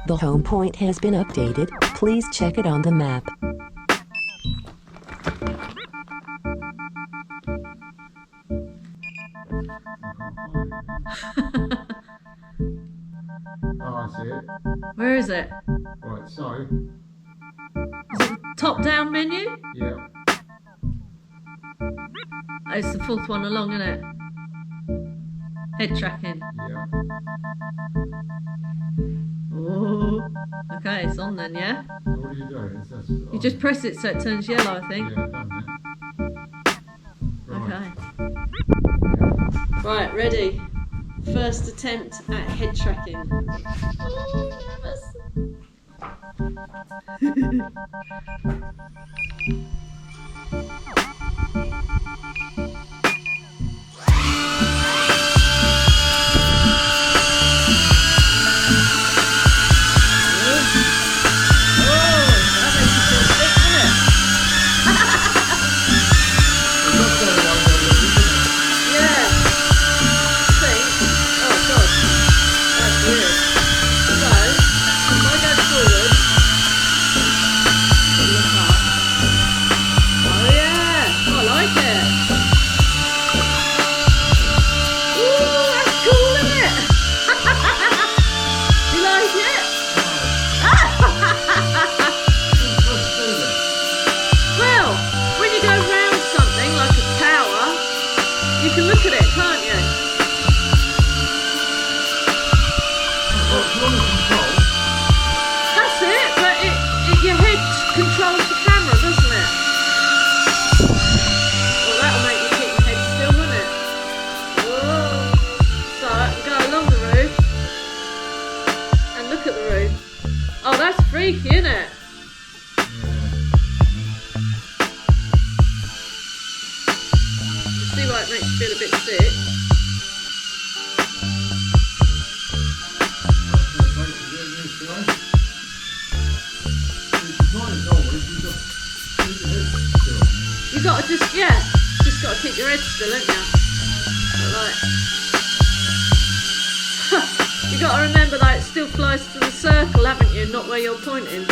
The home point has been updated. Please check it on the map. Oh, I see it. Where is it? Right, so. Is it top down menu? Yeah. Oh, it's the fourth one along, isn't it? Head tracking. Yeah. Oh, okay, it's on then, yeah? So what do you do? You just press it so it turns yellow, I think. Yeah, done that. Right. Okay. Right, ready. First attempt at head tracking. You can look at it, can't you? That's it, but your head controls the camera, doesn't it? Well, that'll make you keep your head still, won't it? Whoa. So I can go along the roof and look at the roof. Oh, that's freaky, isn't it? See why it makes you feel a bit sick. You got to just got to keep your head still, haven't you? Like, you got to remember that it still flies to the circle, haven't you? Not where you're pointing.